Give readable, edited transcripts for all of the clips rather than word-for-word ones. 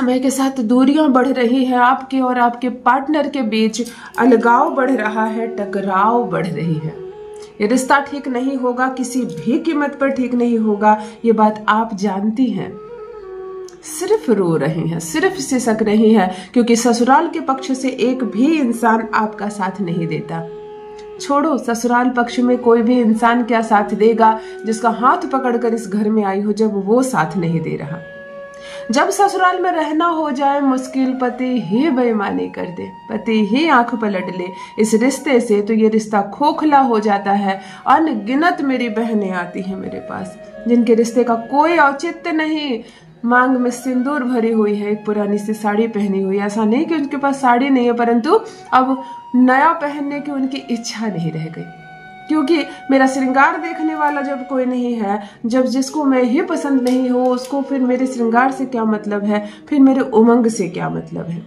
समय के साथ दूरियां बढ़ रही है, आपके और आपके पार्टनर के बीच अलगाव बढ़ रहा है, टकराव बढ़ रही है। ये रिश्ता ठीक नहीं होगा, किसी भी कीमत पर ठीक नहीं होगा, ये बात आप जानती हैं। सिर्फ रो रहे हैं, सिर्फ सिसक रही हैं, क्योंकि ससुराल के पक्ष से एक भी इंसान आपका साथ नहीं देता। छोड़ो, ससुराल पक्ष में कोई भी इंसान क्या साथ देगा जिसका हाथ पकड़कर इस घर में आई हो, जब वो साथ नहीं दे रहा। जब ससुराल में रहना हो जाए मुश्किल, पति ही बेईमानी कर दे, पति ही आंख पलट ले इस रिश्ते से, तो ये रिश्ता खोखला हो जाता है। अनगिनत मेरी बहनें आती हैं मेरे पास जिनके रिश्ते का कोई औचित्य नहीं, मांग में सिंदूर भरी हुई है, एक पुरानी सी साड़ी पहनी हुई। ऐसा नहीं कि उनके पास साड़ी नहीं है, परंतु अब नया पहनने की उनकी इच्छा नहीं रह गई, क्योंकि मेरा श्रृंगार देखने वाला जब कोई नहीं है, जब जिसको मैं ही पसंद नहीं हो, उसको फिर मेरे श्रृंगार से क्या मतलब है, फिर मेरे उमंग से क्या मतलब है।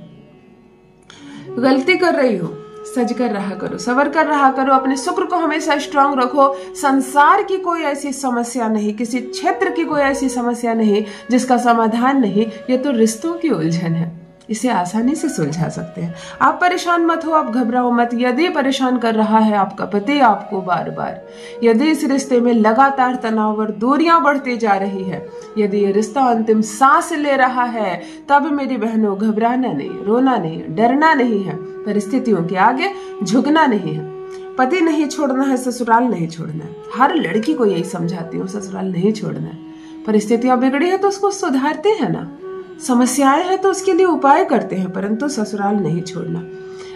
गलती कर रही हो, सज कर रहा करो, सवर कर रहा करो, अपने शुक्र को हमेशा स्ट्रांग रखो। संसार की कोई ऐसी समस्या नहीं, किसी क्षेत्र की कोई ऐसी समस्या नहीं जिसका समाधान नहीं। ये तो रिश्तों की उलझन है, इसे आसानी से सुलझा सकते हैं। आप परेशान मत हो, आप घबराओ मत। यदि परेशान कर रहा है आपका पति आपको बार बार, यदि इस रिश्ते में लगातार तनाव और दूरियां बढ़ती जा रही है, यदि ये रिश्ता अंतिम सांस ले रहा है, तब मेरी बहनों घबराना नहीं, रोना नहीं, डरना नहीं है, परिस्थितियों के आगे झुकना नहीं है। पति नहीं छोड़ना है, ससुराल नहीं छोड़ना है। हर लड़की को यही समझाती हूँ, ससुराल नहीं छोड़ना है। परिस्थितियां बिगड़ी है तो उसको सुधारते हैं ना, समस्याएं हैं तो उसके लिए उपाय करते हैं, परंतु ससुराल नहीं छोड़ना।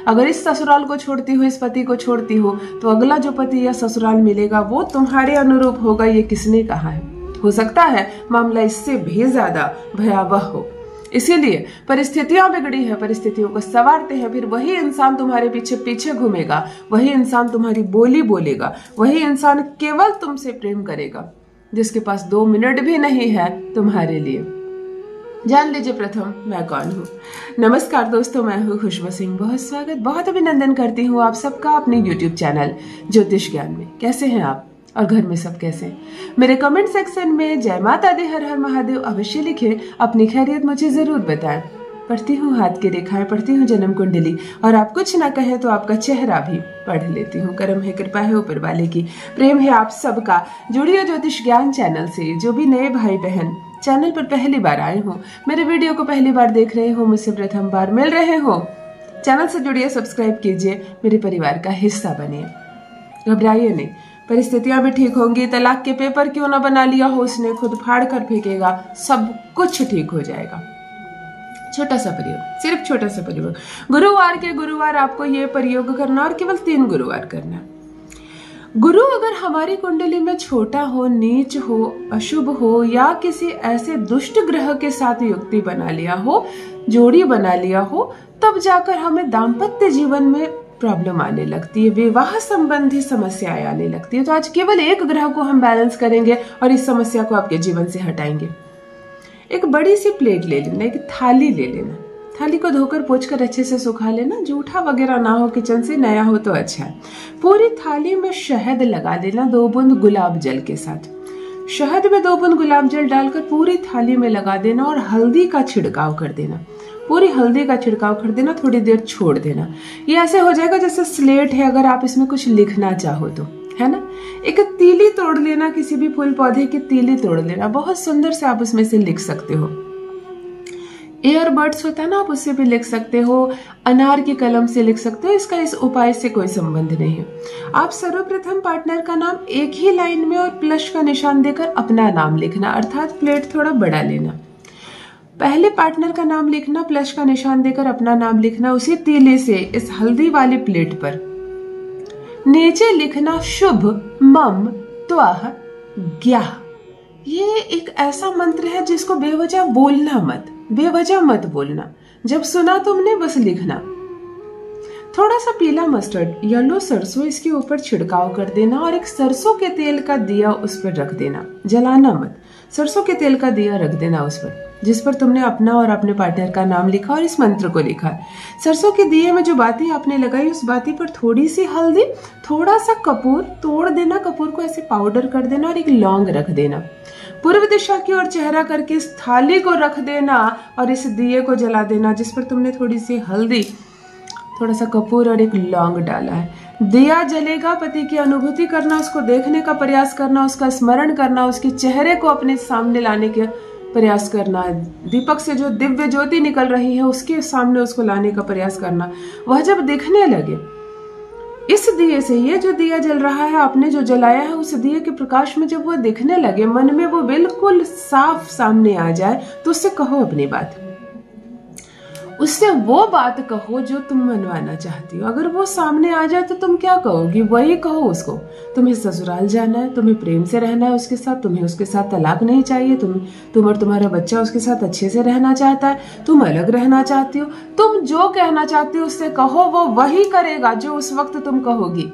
अगर इस ससुराल को छोड़ती हो, इस पति को छोड़ती हो, तो अगला जो पति या ससुराल मिलेगा वो तुम्हारे अनुरूप होगा, ये किसने कहा है। हो सकता है मामला इससे भी ज्यादा भयावह हो। इसीलिए परिस्थितियां बिगड़ी है, परिस्थितियों को संवारते हैं, फिर वही इंसान तुम्हारे पीछे पीछे घूमेगा, वही इंसान तुम्हारी बोली बोलेगा, वही इंसान केवल तुमसे प्रेम करेगा, जिसके पास 2 मिनट भी नहीं है तुम्हारे लिए। जान लीजिए प्रथम मैं कौन हूँ। नमस्कार दोस्तों, मैं हूँ खुशबू सिंह। बहुत स्वागत, बहुत अभिनंदन करती हूँ आप सबका अपने YouTube चैनल ज्योतिष ज्ञान में। कैसे हैं आप और घर में सब कैसे? मेरे कमेंट सेक्शन में जय माता दी, हर हर महादेव अवश्य लिखें, अपनी खैरियत मुझे जरूर बताएं। पढ़ती हूँ हाथ की रेखाएं, पढ़ती हूँ जन्म कुंडली, और आप कुछ ना कहें तो आपका चेहरा भी पढ़ लेती हूँ। करम है, कृपा है ऊपर वाले की, प्रेम है आप सबका। जुड़िए ज्योतिष ज्ञान चैनल से। जो भी नए भाई बहन चैनल पर पहली बार आए हो, मेरे वीडियो को पहली बार देख रहे हो, मुझसे प्रथम बार मिल रहे हो, चैनल से जुड़िए, सब्सक्राइब कीजिए, मेरे परिवार का हिस्सा बनिए। घबराइए नहीं, परिस्थितियां भी ठीक होंगी। तलाक के पेपर क्यों ना बना लिया हो उसने, खुद फाड़ कर फेंकेगा, सब कुछ ठीक हो जाएगा। छोटा सा प्रयोग, सिर्फ छोटा सा प्रयोग। गुरुवार के गुरुवार आपको ये प्रयोग करना, और केवल 3 गुरुवार करना। गुरु अगर हमारी कुंडली में छोटा हो, नीच हो, अशुभ हो, या किसी ऐसे दुष्ट ग्रह के साथ युक्ति बना लिया हो, जोड़ी बना लिया हो, तब जाकर हमें दाम्पत्य जीवन में प्रॉब्लम आने लगती है, विवाह संबंधी समस्याएं आने लगती है। तो आज केवल एक ग्रह को हम बैलेंस करेंगे और इस समस्या को आपके जीवन से हटाएंगे। एक बड़ी सी प्लेट ले लेना, एक थाली ले लेना, थाली को धोकर पोंछकर अच्छे से सुखा लेना, जूठा वगैरह ना हो किचन से, नया हो तो अच्छा है। पूरी थाली में शहद लगा देना 2 बूंद गुलाब जल के साथ। शहद में 2 बूंद गुलाब जल डालकर पूरी थाली में लगा देना और हल्दी का छिड़काव कर देना। पूरी हल्दी का छिड़काव कर देना, थोड़ी देर छोड़ देना। ये ऐसे हो जाएगा जैसे स्लेट है, अगर आप इसमें कुछ लिखना चाहो तो, है ना। एक तीली तोड़ लेना, किसी भी फूल पौधे की तीली तोड़ लेना, बहुत सुंदर से आप उसमें से लिख सकते हो। एयरबड्स होता है ना, आप उससे भी लिख सकते हो, अनार की कलम से लिख सकते हो। इसका इस उपाय से कोई संबंध नहीं है। आप सर्वप्रथम पार्टनर का नाम एक ही लाइन में और प्लस का निशान देकर अपना नाम लिखना, अर्थात प्लेट थोड़ा बड़ा लेना। पहले पार्टनर का नाम लिखना, प्लस का निशान देकर अपना नाम लिखना, उसी तीले से इस हल्दी वाली प्लेट पर नीचे लिखना शुभ मम त्वः ज्ञः। ये एक ऐसा मंत्र है जिसको बेवजह बोलना मत, बेवजह मत बोलना। जब सुना तुमने बस लिखना। थोड़ा सा पीला मस्टर्ड, येलो सरसों इसके ऊपर छिड़काव कर देना और एक सरसों के तेल का दिया उस पर रख देना, जलाना मत। सरसों के तेल का दिया रख देना उस पर, जिस पर तुमने अपना और अपने पार्टनर का नाम लिखा और इस मंत्र को लिखा है। सरसों के दिए में जो बाती आपने लगाई, उस बाती पर थोड़ी सी हल्दी, थोड़ा सा कपूर तोड़ देना, कपूर को ऐसे पाउडर कर देना और एक लौंग रख देना। पूर्व दिशा की ओर चेहरा करके इस थाली को रख देना और इस दिए को जला देना, जिस पर तुमने थोड़ी सी हल्दी, थोड़ा सा कपूर और एक लौंग डाला है। दिया जलेगा, पति की अनुभूति करना, उसको देखने का प्रयास करना, उसका स्मरण करना, उसके चेहरे को अपने सामने लाने के प्रयास करना, दीपक से जो दिव्य ज्योति निकल रही है उसके सामने उसको लाने का प्रयास करना। वह जब दिखने लगे, इस दिए से, ये जो दिया जल रहा है आपने जो जलाया है, उस दिए के प्रकाश में जब वो दिखने लगे, मन में वो बिल्कुल साफ सामने आ जाए, तो उससे कहो अपनी बात, उससे वो बात कहो जो तुम मनवाना चाहती हो। अगर वो सामने आ जाए तो तुम क्या कहोगी? वही कहो उसको, तुम्हें ससुराल जाना है, तुम्हें प्रेम से रहना है उसके साथ, तुम्हें उसके साथ तलाक नहीं चाहिए, तुम और तुम्हारा बच्चा उसके साथ अच्छे से रहना चाहता है, तुम अलग रहना चाहती हो। तुम जो कहना चाहती हो उससे कहो, वो वही करेगा जो उस वक्त तुम कहोगी।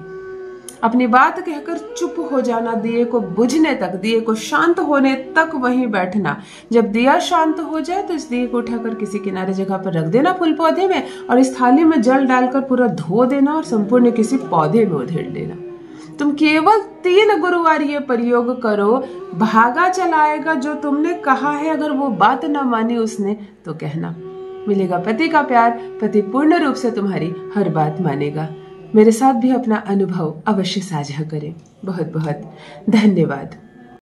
अपनी बात कहकर चुप हो जाना, दिए को बुझने तक, दिए को शांत होने तक वहीं बैठना। जब दिया शांत हो जाए तो इस दिए को उठाकर किसी किनारे जगह पर रख देना फूल पौधे में, और इस थाली में जल डालकर पूरा धो देना और संपूर्ण किसी पौधे में उधेड़ देना। तुम केवल 3 गुरुवार ये प्रयोग करो, भागा चलाएगा जो तुमने कहा है। अगर वो बात ना मानी उसने तो कहना, मिलेगा पति का प्यार, पति पूर्ण रूप से तुम्हारी हर बात मानेगा। मेरे साथ भी अपना अनुभव अवश्य साझा करें। बहुत बहुत धन्यवाद।